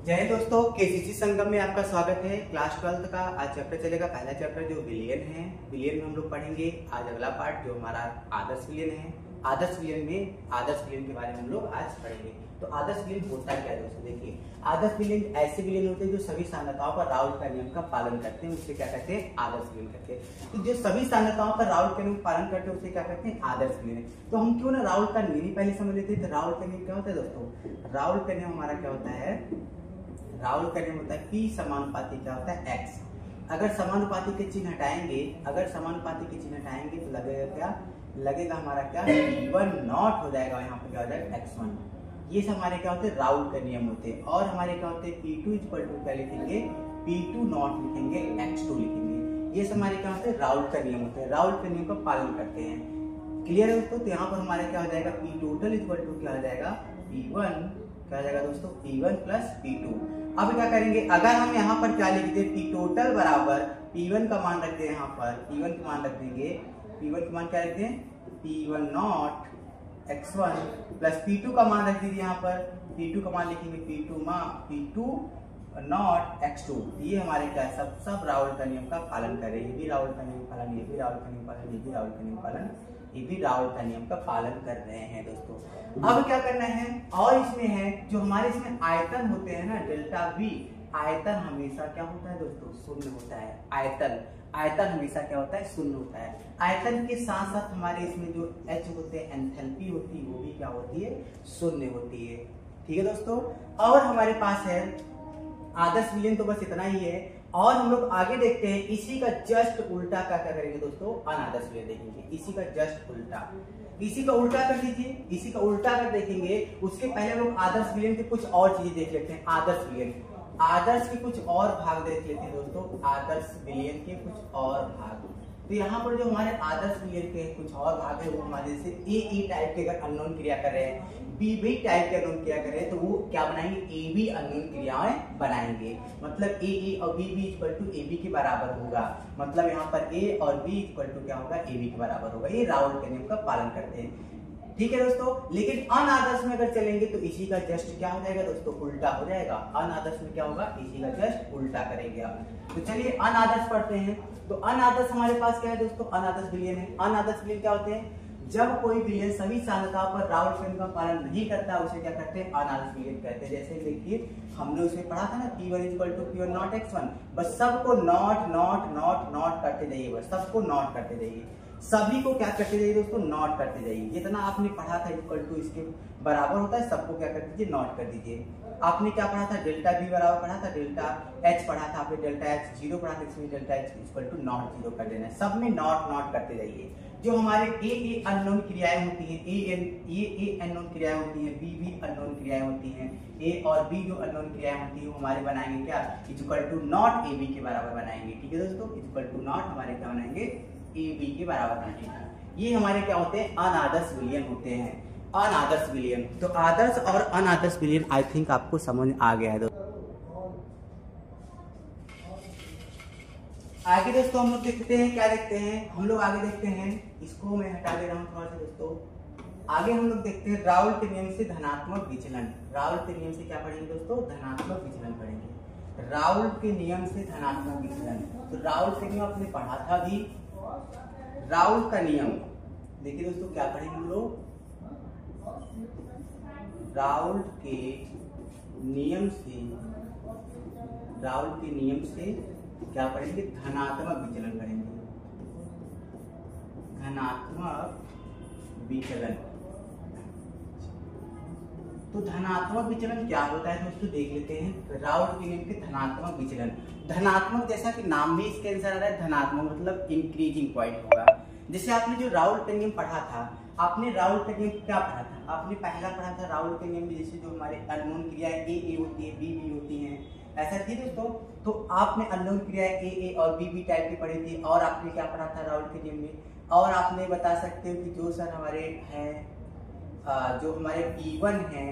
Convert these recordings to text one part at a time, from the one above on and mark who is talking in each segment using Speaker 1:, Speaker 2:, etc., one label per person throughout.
Speaker 1: जय दोस्तों, केसीसी संगम में आपका स्वागत है। क्लास 12 का आज चैप्टर चलेगा। पहला चैप्टर जो विलियन है, विलियन में हम लोग पढ़ेंगे। आज अगला पार्ट जो हमारा आदर्श विलियन है, आदर्श विलियन के बारे में हम लोग आज पढ़ेंगे। तो आदर्श विलियन होता क्या है दोस्तों, देखिए आदर्श विलियन ऐसे विलियन होते हैं जो सभी सांद्रताओं पर राउल्ट का नियम का पालन करते हैं, उससे क्या कहते हैं, आदर्श विलियन कहते हैं। तो जो सभी सांद्रताओं पर राउल्ट का नियम पालन करते हैं उसे क्या कहते हैं, आदर्श विलियन। तो हम क्यों ना राउल्ट का नियम पहले समझ लेते हैं। तो राउल्ट का नियम क्या होता है दोस्तों, राउल्ट का नियम हमारा क्या होता है, राउल्ट का नियम होता है P समानुपाती क्या होता है X। अगर समानुपाती के चिन्ह हटाएंगे, तो लगेगा क्या, लगेगा हमारा क्या, P1 नॉट हो जाएगा, यहाँ पे क्या हो जाएगा X1। ये सब हमारे क्या होते हैं, राउल्ट का नियम होते हैं। और हमारे क्या होते हैं, P2 इक्वल टू क्या लिखेंगे, P2 नॉट लिखेंगे, X2 लिखेंगे। ये सब हमारे क्या होते हैं, राउल्ट का नियम होते हैं। राउल्ट के नियम का पालन करते हैं। क्लियर है दोस्तों। तो यहाँ पर हमारे क्या हो जाएगा, P टोटल इक्वल टू क्या हो जाएगा, P1 क्या हो जाएगा दोस्तों, P1 प्लस P2। अब क्या करेंगे, अगर हम यहाँ पर क्या लिख दे, P टोटल बराबर P1 का मान रख दे, यहाँ पर P1 का मान रख देंगे, P1 का मान क्या रख दें, P1 not X1 plus P2 का मान रख दीजिए, यहाँ पर P2 का मान लिखेंगे P2 नॉट X2। ये हमारे क्या है, सब राउल्ट का नियम का पालन कर रहे हैं। ये भी राउल्ट का नियम पालन, ये भी राउल्ट का नियम पालन, ये भी राउल्ट का नियम पालन, ये भी राउल्ट का नियम का पालन कर रहे हैं दोस्तों। अब क्या करना है, और इसमें है जो हमारे इसमें आयतन होते हैं ना, डेल्टा V, आयतन हमेशा क्या होता है दोस्तों, शून्य होता है। आयतन हमेशा क्या होता है, शून्य होता है। आयतन के साथ साथ हमारे इसमें जो H होते हैं, एंथैल्पी होती है, वो भी क्या होती है, शून्य होती है। ठीक है दोस्तों। और हमारे पास है आदर्श विलियन, तो बस इतना ही है। और हम लोग आगे देखते हैं, इसी का जस्ट उल्टा क्या करेंगे दोस्तों, अनादर्श विलियन देखेंगे। इसी का जस्ट उल्टा, इसी का उल्टा कर दीजिए, इसी का उल्टा कर देखेंगे। उसके पहले लोग आदर्श विलियन के कुछ और चीजें देख लेते हैं। आदर्श विलियन, आदर्श के कुछ और भाग देख लेते हैं दोस्तों, आदर्श विलियन के कुछ और भाग। तो यहाँ पर जो हमारे आदर्श विलियन के कुछ और भाग है, वो हमारे जैसे ए टाइप के अगर अननोन क्रिया कर रहे हैं, बी टाइप के अननोन क्रिया कर रहे हैं, तो वो क्या बनाएंगे, ए बी अननोन क्रियाएं बनाएंगे। मतलब ए और B equal to A B के बराबर होगा। मतलब यहाँ पर ए और बी इक्वल टू क्या होगा, ए बी के बराबर होगा। ये राउल्ट के नियम का पालन करते हैं। ठीक है दोस्तों। लेकिन अनादर्श में अगर चलेंगे तो इसी का जस्ट क्या हो जाएगा दोस्तों, उल्टा हो जाएगा। अनादर्श में क्या होगा, इसी का जस्ट उल्टा करेंगे आप। तो चलिए अनादर्श पढ़ते हैं। तो अनादर्श हमारे पास क्या है दोस्तों, अनादर्श विलियन है। अनादर्श विलियन क्या होते हैं, जब कोई विलियन सभी सांद्रताओं पर राउल्ट के नियम का पालन नहीं करता, उसे क्या कहते हैं, अनादर्श विलियन कहते हैं। जैसे देखिए हमने उसमें पढ़ा था ना, P1 equal to P1 not X1। बस सबको नॉट नॉट नॉट नॉट करते जाइए, बस सबको नॉट करते जाइए, सभी को क्या करते जाइए दोस्तों, नॉट करते जाइए। जितना आपने पढ़ा था इक्वल टू इसके बराबर होता है, सबको क्या कर दीजिए, नॉट कर दीजिए। आपने क्या पढ़ा था, डेल्टा V बराबर पढ़ा था, डेल्टा H पढ़ा था आपने, डेल्टा H 0 पढ़ा था, इसमें delta H equal to not 0 कर देना है। सब में नॉट करते जाइए। जो हमारे ए अननोन क्रियाएं होती हैं, ए अननोन क्रियाएं होती हैं, बी अननोन क्रियाएं होती हैं, ए और बी जो अननोन क्रियाएं होती है वो हमारे बनाएंगे क्या, equal to not A B के बराबर बनाएंगे। ठीक है दोस्तों, इक्वल टू नॉट हमारे क्या बनाएंगे, ए बी के बराबर बनाएंगे। ये हमारे क्या होते हैं, अनादर्श विलियन होते हैं। अनादर्श विलियन, तो आदर्श और अनादर्श विलियन आई थिंक आपको समझ आ गया है। आगे दोस्तों हम लोग देखते हैं, क्या देखते हैं हम लोग, आगे देखते हैं, इसको मैं हटा दे रहा हूँ थोड़ा सा दोस्तों। आगे हम लोग देखते हैं राउल्ट के नियम से धनात्मक विचलन। राउल्ट के नियम से क्या पढ़ेंगे दोस्तों, धनात्मक विचलन पढ़ेंगे। राउल्ट के नियम से धनात्मक विचलन, तो राउल्ट के नियम आपने पढ़ा था भी। राउल्ट का नियम देखिए दोस्तों, क्या पढ़ेंगे हम लोग, राउल्ट के नियम से क्या पढ़ेंगे, धनात्मक विचलन पढ़ेंगे। धनात्मक विचलन, तो धनात्मक विचलन क्या होता है दोस्तों, देख लेते हैं। राउल्ट के नियम के धनात्मक विचलन, धनात्मक जैसा कि नाम भी इसके अनुसार आ रहा है, धनात्मक मतलब इंक्रीजिंग पॉइंट होगा। जैसे आपने जो राउल्ट का नियम पढ़ा था, आपने राउल्ट का नियम क्या पढ़ा था, आपने पहला पढ़ा था राउल्ट के नियम में, जैसे जो हमारे अननोन क्रियाएं ए होती है, बी होती हैं, ऐसा थी दोस्तों। तो आपने अननोन क्रियाएं ए और बी टाइप की पढ़ी थी। और आपने क्या पढ़ा था राउल्ट के नियम में, और आपने बता सकते हो कि जो सर हमारे हैं, जो हमारे P1 थे,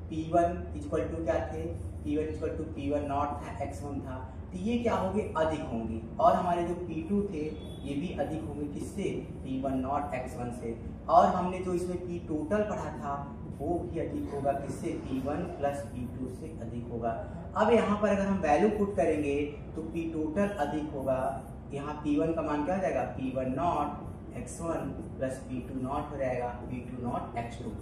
Speaker 1: P1 इक्वल टू क्या थे, P1 equal to P1 not था, X1 था, तो ये क्या होंगे, अधिक होंगे। और हमारे जो P2 थे ये भी अधिक होंगे, किससे, P1 नॉट X1 से। और हमने जो इसमें P टोटल पढ़ा था, वो भी अधिक होगा किससे, P1 प्लस P2 से अधिक होगा। अब यहाँ पर अगर हम वैल्यू पुट करेंगे तो P टोटल अधिक होगा, यहाँ P1 का मान क्या हो जाएगा, P1 not x1 plus P2 not हो जाएगा P2 नॉट x2।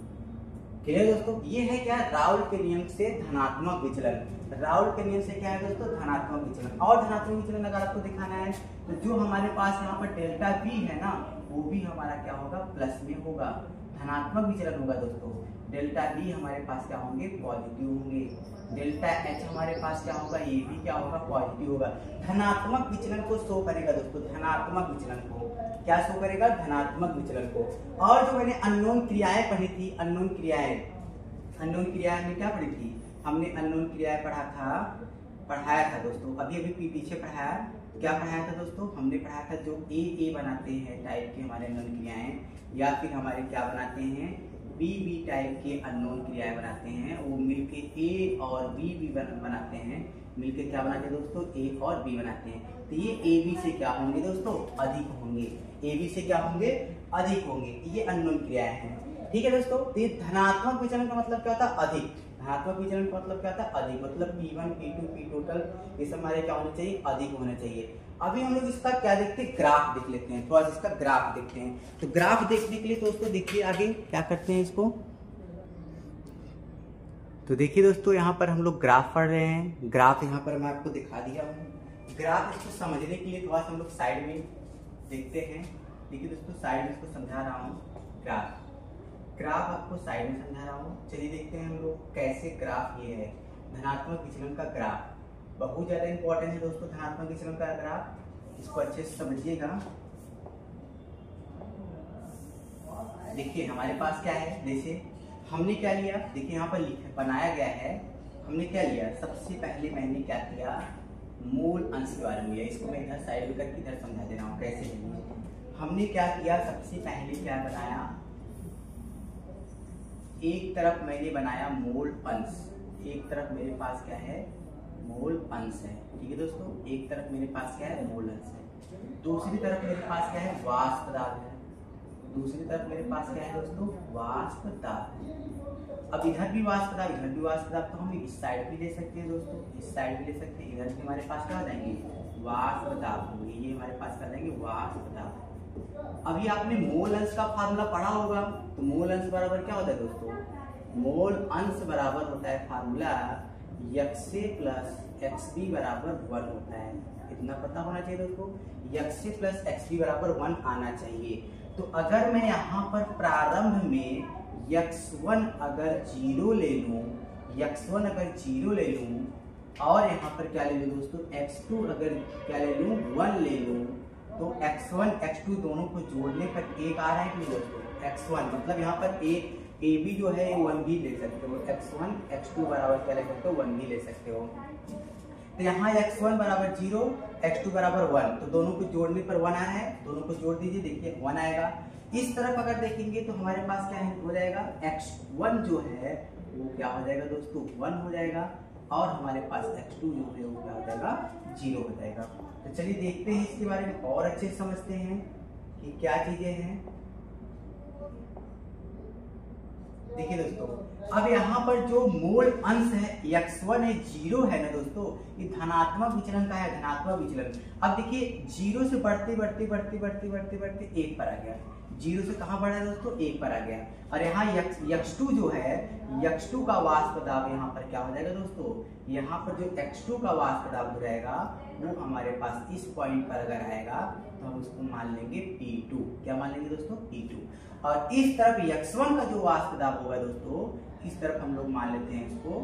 Speaker 1: क्लियर दोस्तों, ये है क्या, राउल के नियम से धनात्मक विचलन। राउल के नियम से क्या है दोस्तों, धनात्मक विचलन। और धनात्मक विचलन अगर आपको दिखाना है तो जो हमारे पास यहाँ पर डेल्टा V है ना, वो भी हमारा क्या होगा, प्लस में होगा, धनात्मक विचलन होगा दोस्तों। डेल्टा V हमारे पास क्या होंगे, पॉजिटिव होंगे। डेल्टा H हमारे पास क्या होगा, ये भी क्या होगा, पॉजिटिव होगा। धनात्मक विचलन को शो करेगा दोस्तों, धनात्मक विचलन को क्या शो करेगा, धनात्मक विचलन को। और जो मैंने अननोन क्रियाएं पढ़ी थी, अननोन क्रियाएं हमने क्या पढ़ी थी, हमने अननोन क्रियाएं पढ़ाया था दोस्तों। अभी पीछे पढ़ाया, क्या पढ़ाया था दोस्तों, हमने पढ़ाया था जो ए बनाते हैं टाइप के हमारे अननोन क्रियाएं, या फिर हमारे क्या बनाते हैं, बी टाइप के अननोन क्रियाएं बनाते हैं, वो मिलके ए और बी बनाते हैं, मिलके क्या बनाते हैं दोस्तों, ए और बी बनाते हैं। तो ये ए बी से क्या होंगे दोस्तों, अधिक होंगे, ए बी से क्या होंगे, अधिक होंगे। ये अननोन क्रियाएं हैं, ठीक है दोस्तों। तो ये धनात्मक विचलन का मतलब क्या होता है, अधिक। धनात्मक विचलन का मतलब क्या होता है, अधिक, मतलब P1 P2 P टोटल ये सब हमारे क्या होने चाहिए, अधिक होना चाहिए। अभी हम लोग इसका क्या देखते हैं, ग्राफ देख लेते हैं, थोड़ा सा इसका ग्राफ देखते हैं। तो ग्राफ देखने के लिए दोस्तों देखिए आगे क्या करते हैं इसको, तो देखिए दोस्तों यहाँ पर हम लोग ग्राफ पढ़ रहे हैं। ग्राफ यहाँ पर मैं आपको दिखा दिया हूँ। ग्राफ इसको समझने के लिए थोड़ा सा हम लोग साइड में देखते हैं। देखिए दोस्तों साइड में इसको समझा रहा हूँ, ग्राफ आपको साइड में समझा रहा हूँ। चलिए देखते हैं हम लोग कैसे ग्राफ ये है, धनात्मक विचलन का ग्राफ बहुत ज्यादा इंपॉर्टेंट है दोस्तों, धनात्मक विचलन का ग्राफ, इसको अच्छे से समझिएगा। देखिए हमारे पास क्या है, जैसे हमने क्या लिया, देखिए यहाँ पर बनाया गया है, हमने क्या लिया, सबसे पहले मैंने क्या किया, मूल अंश के बारे में लिया। इसको मैं इधर साइड में करके इधर समझा दे रहा हूँ कैसे है। हमने क्या किया, सबसे पहले क्या बनाया, एक तरफ मैंने बनाया मूल अंश, एक तरफ मेरे पास क्या है, मूल अंश है, ठीक है दोस्तों। एक तरफ मेरे पास क्या है, मूल अंश है। दूसरी तरफ मेरे पास क्या है, वाष्प दाब है। दूसरी तरफ मेरे पास क्या है दोस्तों, वाष्प दाब। अब इधर भी वाष्प दाब, इधर भी वाष्प दाब, तो हम इस साइड भी ले सकते हैं दोस्तों, इस साइड भी ले सकते हैं। इधर भी हमारे पास क्या हो जाएंगे, वाष्प दाब होंगे, ये हमारे पास क्या जाएंगे, वाष्प दाब। अभी आपने मोल अंश का फार्मूला पढ़ा होगा, तो मोल अंश बराबर क्या होता है दोस्तों, मोल अंश बराबर होता है फार्मूला XA प्लस XB बराबर 1 होता है। इतना पता होना चाहिए दोस्तों, XA प्लस XB बराबर 1 आना चाहिए। तो अगर मैं यहाँ पर प्रारंभ में x1 अगर 0 ले लूँ, x1 अगर 0 ले लूँ, और यहाँ पर क्या ले लूँ दोस्तों, x2 अगर क्या ले लूँ, 1 ले लूँ, तो x1 x2 दोनों को जोड़ने पर 1 आ रहा है कि दोस्तों, x1 मतलब यहाँ पर a b जो है 1 भी ले सकते हो, x1 x2 बराबर क्या ले सकते हो, 1 भी ले सकते हो। तो यहाँ x1 बराबर 0, x2 बराबर 1, तो दोनों को जोड़ने पर 1 आया है, दोनों को जोड़ दीजिए, देखिए 1 आएगा। इस तरफ अगर देखेंगे तो हमारे पास क्या हो जाएगा, x1 जो है वो क्या हो जाएगा दोस्तों, 1 हो जाएगा, और हमारे पास x2 जो है वो क्या हो जाएगा, 0 हो जाएगा। तो चलिए देखते हैं इसके बारे में और अच्छे से समझते हैं कि क्या चीजें हैं। देखिए दोस्तों, अब यहाँ पर जो मूल अंश है x1 है, 0 है ना दोस्तों, ये धनात्मक विचलन का है, धनात्मक विचलन। अब देखिए 0 से बढ़ते बढ़ते बढ़ते बढ़ते बढ़ते बढ़ते 1 पर आ गया, 0 से कहाँ बढ़ा है दोस्तों, 1 पर आ गया। और यहाँ x2 जो है, x2 का वाष्प दाब यहाँ पर क्या हो जाएगा दोस्तों, यहाँ पर जो x2 का वाष्प दाब हो जाएगा वो हमारे पास इस पॉइंट पर अगर आएगा तो हम उसको मान लेंगे P2। क्या मान लेंगे दोस्तों, P2। और इस तरफ x1 का जो वाष्प दाब होगा दोस्तों, इस तरफ हम लोग मान लेते हैं इसको,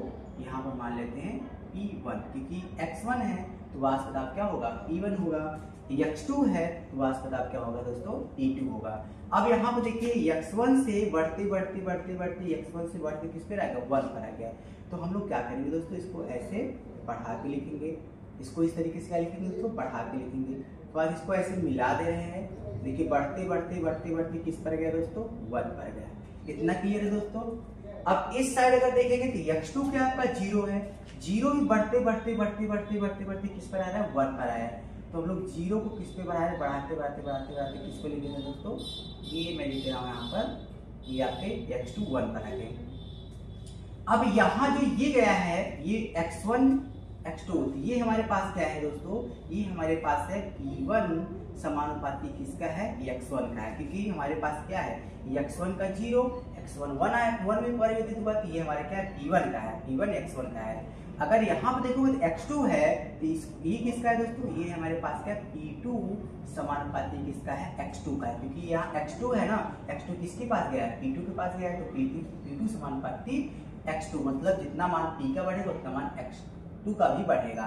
Speaker 1: यहाँ पर मान लेते हैं P1, क्योंकि x1 है तो वाष्प दाब क्या होगा, P1 होगा। x2 है तो वाष्प दाब क्या होगा दोस्तों, P2 होगा। अब यहाँ पर देखिए x1 से बढ़ते बढ़ते बढ़ते बढ़ते x1 से बढ़ते किस पे आ गया, 1 पर आ गया। तो हम लोग क्या करेंगे दोस्तों, इसको ऐसे बढ़ा के लिखेंगे, इसको इस तरीके से क्या लिखेंगे दोस्तों, बढ़ा के लिखेंगे। तो आज इसको ऐसे मिला दे रहे हैं, देखिए बढ़ते बढ़ते बढ़ते बढ़ते किस पर गया दोस्तों, 1 पर गया। इतना क्लियर है दोस्तों। अब इस साइड अगर देखेंगे तो x2 क्या आपका 0 है, 0 भी बढ़ते बढ़ते बढ़ते बढ़ते बढ़ते बढ़ते किस पर आ रहा है, 1 पर आया है। तो हम लोग 0 को किस पे बढ़ा रहे हैं, बढ़ाते बढ़ाते बढ़ाते बढ़ाते किस पे लिखेंगे दोस्तों, ये मैं लिख रहा हूँ यहाँ पर, ये आपके x2 1 पर आ गए। अब यहाँ जो ये गया है ये x1 x2, ये हमारे पास क्या है दोस्तों, ये हमारे पास है P1 समानुपाती किसका है, x1 का है, क्योंकि हमारे पास क्या है x1 का 0, x1 1 आया, 1 में परिवर्तित हुआ, तो ये हमारे क्या है P1 का है, P1 x1 का है। अगर यहाँ पर देखोगे तो x2 है, तो ये किसका है दोस्तों, ये हमारे पास क्या P2 समानुपाती किसका है, x2 का है, क्योंकि यहाँ x2 है ना, x2 किसके पास गया है, P2 के पास गया है, तो P2 समानुपाती x2, मतलब जितना मान P का बढ़ेगा उतना मान x2 का भी बढ़ेगा।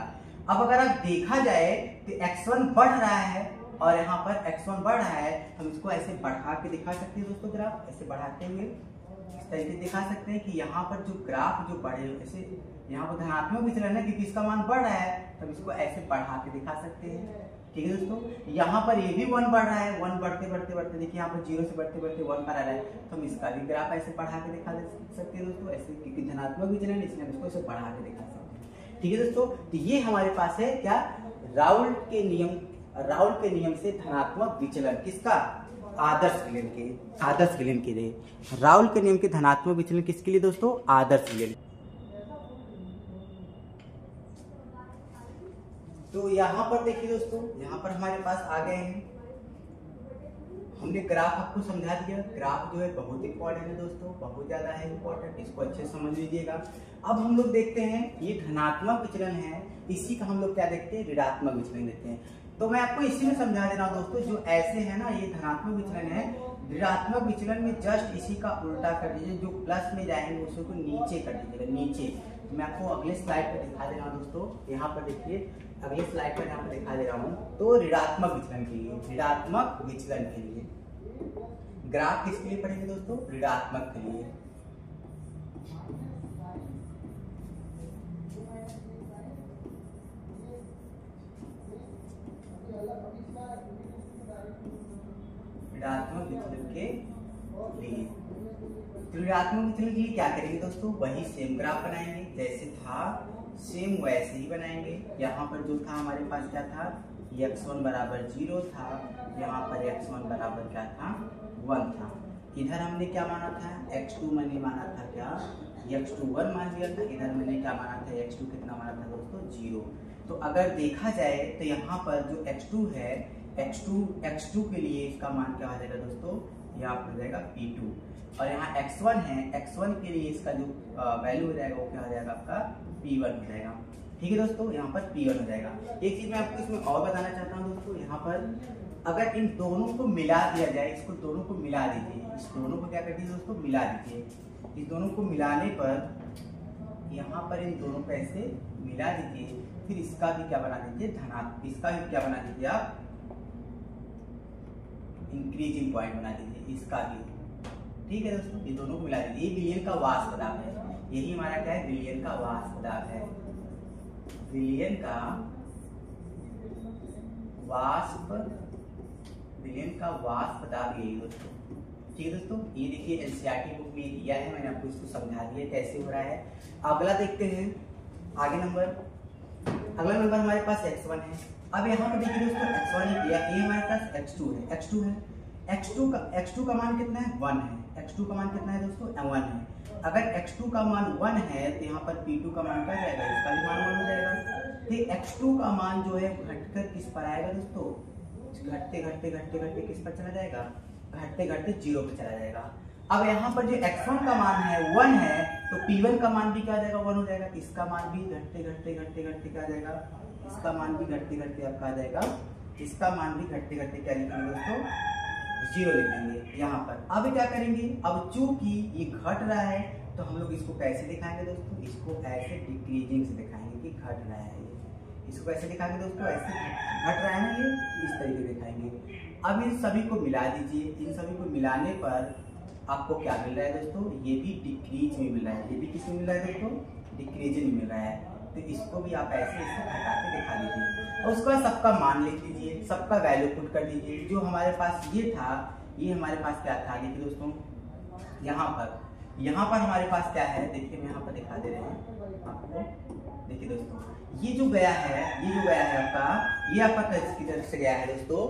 Speaker 1: अब अगर आप देखा जाए तो x1 बढ़ रहा है और यहाँ पर x1 बढ़ रहा है, हम इसको ऐसे बढ़ा के दिखा सकते हैं दोस्तों, ग्राफ ऐसे बढ़ाते हुए इस तरीके से दिखा सकते हैं कि यहाँ पर जो ग्राफ जो बढ़े, ऐसे यहाँ पर धनात्मक विचलन है क्योंकि इसका मान बढ़ रहा है, तो हम इसको ऐसे बढ़ा के दिखा सकते हैं। ठीक है दोस्तों, यहाँ पर ये भी 1 बढ़ रहा है, 1 बढ़ते बढ़ते बढ़ते देखिए यहाँ पर 0 से बढ़ते बढ़ते 1 पर आ रहा है, तो हम इसका भी ग्राफ ऐसे बढ़ा के दिखा सकते हैं दोस्तों, ऐसे, क्योंकि धनात्मक विचलन इसलिए हम इसको ऐसे बढ़ा के दिखा सकते हैं। ठीक है दोस्तों, तो ये हमारे पास है क्या, राउल के नियम से धनात्मक विचलन किसका, आदर्श विलयन के लिए। राउल के नियम के धनात्मक विचलन किसके लिए दोस्तों, आदर्श विलयन। तो यहाँ पर देखिए दोस्तों, यहाँ पर हमारे पास आ गए हैं, हमने ग्राफ आपको समझा दिया। ग्राफ जो है बहुत इंपॉर्टेंट है दोस्तों, बहुत ज्यादा है इंपॉर्टेंट, इसको अच्छे समझ लीजिएगा। अब हम लोग देखते हैं ये धनात्मक विचलन है, इसी का हम लोग क्या देखते हैं, ऋणात्मक विचलन देखते हैं। तो मैं आपको इसी में समझा दे रहा हूँ दोस्तों, जो ऐसे है ना ये धनात्मक विचलन है, ऋणात्मक विचलन में जस्ट इसी का उल्टा कर दीजिए, जो प्लस में जाएंगे उसको नीचे कर दीजिएगा, नीचे। तो मैं आपको अगले स्लाइड पे दिखा दे रहा हूँ दोस्तों, यहाँ पर देखिए अगले स्लाइड पर यहाँ पर दिखा दे रहा हूँ। तो ऋणात्मक विचलन के लिए, ऋणात्मक विचलन के लिए ग्राफ किसके लिए पढ़ेंगे दोस्तों, ऋणात्मक के लिए। ऋणात्मक विचलन के लिए, तो ऋणात्मक विचलन के लिए क्या करेंगे दोस्तों, वही सेम ग्राफ बनाएंगे, जैसे था सेम वैसे ही बनाएंगे। यहाँ पर जो था हमारे पास क्या था, x1 बराबर 0 था, यहाँ पर x1 बराबर क्या था, 1 था। इधर हमने क्या माना था, x2 मैंने माना था क्या, x2 1 मान लिया था, इधर मैंने क्या माना था, x2 कितना माना था दोस्तों, 0। तो अगर देखा जाए तो यहाँ पर जो x2 है, x2 के लिए इसका मान क्या हो जाएगा दोस्तों, यहाँ पर हो जाएगा P2, और यहाँ x1 है, x1 के लिए इसका जो वैल्यू हो जाएगा वो क्या हो जाएगा आपका P1 हो जाएगा। ठीक है दोस्तों, यहाँ पर P1 हो जाएगा। एक चीज मैं आपको इसमें और बताना चाहता हूँ दोस्तों, यहाँ पर अगर इन दोनों को मिला दिया जाए, इसको दोनों को मिला दीजिए, इस दोनों को क्या कर दीजिए दोस्तों, मिला दीजिए। इस दोनों को मिलाने पर यहाँ पर इन दोनों को ऐसे मिला दीजिए, फिर इसका भी क्या बना दीजिए, धनात्मक, इसका भी क्या बना दीजिए आप, इंक्रीजिंग पॉइंट बना दीजिए, इसका भी। ठीक है दोस्तों, ये दोनों को मिला दीजिए। ये विलयन का वाष्प दाब है, यही हमारा क्या है, विलयन का वाष्प दाब है, विलयन का वाष्प दाब यही दोस्तों। ठीक है दोस्तों, ये देखिए एनसीईआरटी बुक में दिया है, मैंने आपको इसको समझा दिया कैसे हो रहा है। अगला देखते हैं, आगे अगला नंबर हमारे पास x1 है। अब यहाँ पर देखिए दोस्तों x1 है, ये हमारे पास x2 है, x2 का मान कितना है, 1 है। x2 का मान कितना है दोस्तों, 1 है। अगर x2 का मान 1 है तो यहाँ पर P2 का मान क्या जाएगा, इसका भी मान 1 हो जाएगा। तो x2 का मान जो है घटकर किस पर आएगा दोस्तों, घटते घटते किस पर चला जाएगा, घटते 0 पर चला जाएगा। अब यहाँ पर जो x1 का मान है 1 है, तो P1 का मान भी क्या जाएगा, 1 हो जाएगा। इसका मान भी घटते क्या जाएगा, इसका मान भी घटते आपका आ जाएगा, इसका मान भी घटते क्या लिखेंगे दोस्तों, 0 लिखेंगे यहाँ पर। अब क्या करेंगे, अब चूंकि ये घट रहा है तो हम लोग इसको कैसे दिखाएंगे दोस्तों, इसको ऐसे डिक्रीजिंग से दिखाएंगे कि घट रहा है। इसको कैसे दिखाएंगे दोस्तों, ऐसे घट रहा है ना, ये इस तरीके दिखाएंगे। अब इन सभी को मिला दीजिए, इन सभी को मिलाने पर आपको क्या मिल रहा है दोस्तों, ये भी डिक्रीज में मिल रहा है, ये भी किस में मिल रहा है दोस्तों, डिक्रीज में मिल रहा है। तो इसको भी आप ऐसे घटा के दिखा दीजिए, और उसके बाद सबका मान लिख लीजिए, सबका वैल्यू पुट कर दीजिए। जो हमारे पास ये था, ये हमारे पास क्या था, देखिए दोस्तों यहाँ पर हमारे पास क्या है, देखिए मैं यहाँ पर दिखा दे रहे हैं आपको। देखिए दोस्तों, ये जो गया है आपका, ये आपका किस तरफ से गया है दोस्तों,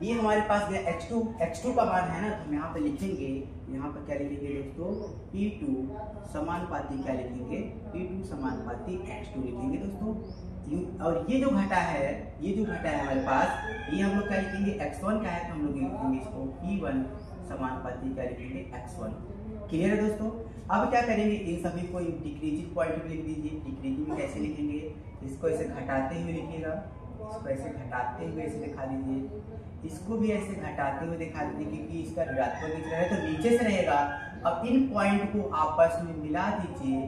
Speaker 1: ये हमारे पास गया x2 का मान है ना, तो हम यहाँ पे लिखेंगे, यहाँ पर क्या लिखेंगे दोस्तों, P2 समानुपाती क्या लिखेंगे, P2 समानुपाती x2 लिखेंगे दोस्तों। और ये जो घटा है हमारे पास, ये हम लोग क्या लिखेंगे, x1 का है तो हम लोग लिखेंगे इसको P1 समानुपाती क्या लिखेंगे, x1। क्लियर है दोस्तों। अब क्या करेंगे, इन सभी को डिक्रीजिंग पॉइंट पे लिख दीजिए। डिक्रीजिंग में कैसे लिखेंगे, इसको ऐसे घटाते हुए लिखिएगा, इसको ऐसे घटाते हुए ऐसे दिखा दीजिए, इसको भी ऐसे घटाते हुए दिखा दीजिए, क्योंकि इसका ऋणात्मक विचलन है तो नीचे से रहेगा। अब इन पॉइंट को आपस में मिला दीजिए।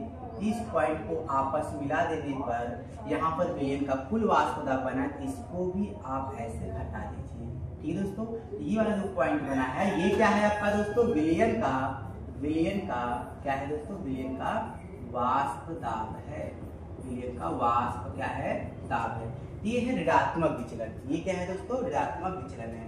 Speaker 1: इस पॉइंट को आपस में मिला देने पर यहाँ पर विलयन का कुल वाष्प दाब बना, इसको भी आप ऐसे घटा दीजिए। ठीक है दोस्तों, ये वाला जो पॉइंट बना है ये क्या है आपका दोस्तों, विलयन का क्या है दोस्तों, विलयन का वाष्प दाब है। विलयन का वाष्प क्या है, दाब है। ये है ऋणात्मक विचलन। ये क्या है दोस्तों, ऋणात्मक विचलन है।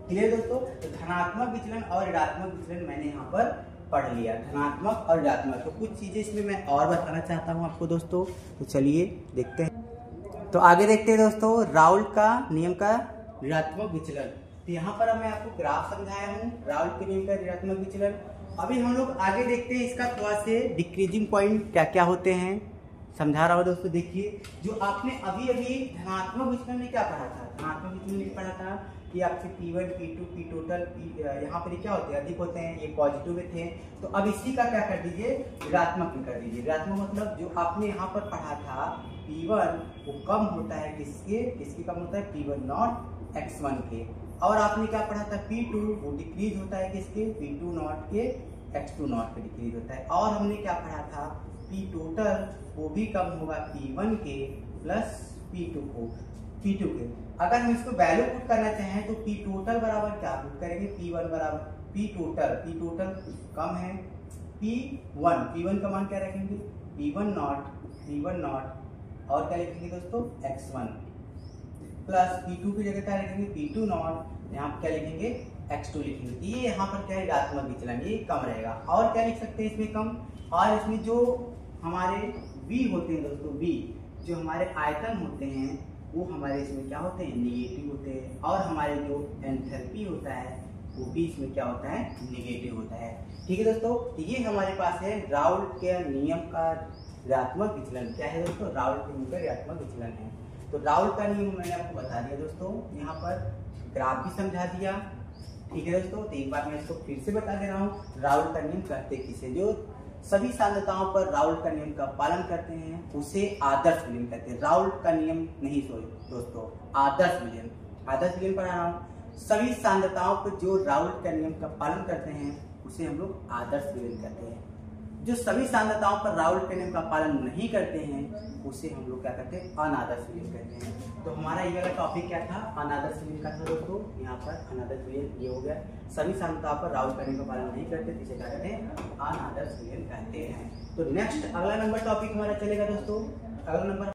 Speaker 1: क्लियर दोस्तों। तो धनात्मक विचलन और ऋणात्मक विचलन मैंने यहाँ पर पढ़ लिया, धनात्मक और ऋणात्मक। तो कुछ चीजें इसमें मैं और बताना चाहता हूँ आपको दोस्तों, तो चलिए देखते हैं। तो आगे देखते हैं दोस्तों, राउल्ट का नियम का ऋणात्मक विचलन। तो यहाँ पर मैं आपको ग्राफ समझाया हूँ राउल्ट के नियम का ऋणात्मक विचलन। अभी हम लोग आगे देखते हैं इसका थोड़ा से डिक्रीजिंग पॉइंट क्या क्या होते हैं, समझा रहा हूँ दोस्तों। देखिए, जो आपने अभी धनात्मक विचलन में क्या पढ़ा था, धनात्मक विचलन में पढ़ा था कि आपसे P1 P2 P टोटल यहाँ पर क्या होते हैं, अधिक होते हैं, ये पॉजिटिव में थे। तो अब इसी का क्या कर दीजिए, ऋणात्मक में कर दीजिए। ऋणात्मक मतलब जो आपने यहाँ पर पढ़ा था P1 वो कम होता है किसके कम होता है, P1 नॉट x1 के। और आपने क्या पढ़ा था, P2 वो डिक्रीज होता है किसके, P2 नॉट के x2 नॉट के डिक्रीज होता है। और हमने क्या पढ़ा था, P टोटल वो भी कम होगा P1 के प्लस P2 के। अगर हम इसको वैल्यू पुट करना चाहें तो P टोटल बराबर क्या पुट करेंगे, P1 बराबर P टोटल कम है P1 का मान क्या रखेंगे, P1 नॉट और क्या लिखेंगे दोस्तों, x1 प्लस P2 की जगह क्या लिखेंगे, P2 नॉट, यहाँ पर क्या लिखेंगे, x2 लिखेंगे। ये यहाँ पर क्या है, ऋणात्मक विचलन, ये कम रहेगा। और क्या लिख सकते हैं इसमें कम, और इसमें जो हमारे V होते हैं दोस्तों, V जो हमारे आयतन होते हैं वो हमारे इसमें क्या होते हैं, निगेटिव होते हैं। और हमारे जो एंथैल्पी होता है वो भी इसमें क्या होता है, निगेटिव होता है। ठीक है दोस्तों, ये हमारे पास है राउल्ट के नियम का ऋणात्मक विचलन। क्या है दोस्तों, राउल्ट के नियम का ऋणात्मक विचलन है। तो राउल्ट का नियम मैंने आपको बता दिया दोस्तों, यहाँ पर ग्राफ भी समझा दिया। ठीक है दोस्तों, तो एक बार मैं इसको फिर से बता दे रहा हूँ, राउल्ट का नियम करते किसे, जो सभी सांद्रताओं पर राउल्ट का नियम का पालन करते हैं उसे आदर्श विलयन कहते हैं। राउल्ट का नियम नहीं, सॉरी दोस्तों, आदर्श विलयन पढ़ा रहा हूँ। सभी सांद्रताओं पर जो राउल्ट का नियम का पालन करते हैं उसे हम लोग आदर्श विलयन कहते हैं। जो सभी सांद्रताओं पर राउल्ट के नियम का पालन नहीं करते हैं उसे हम लोग क्या कहते हैं, अनादर्श विलयन कहते हैं। तो हमारा ये वाला टॉपिक क्या था, अनादर्श विलयन का था दोस्तों। यहाँ पर अनादर्श विलयन ये हो गया, सभी सांद्रताओं पर राउल्ट के नियम का पालन नहीं करते तो इसे क्या कहते हैं, अनादर्श विलयन कहते हैं। तो नेक्स्ट अगला नंबर टॉपिक हमारा चलेगा दोस्तों, अगला नंबर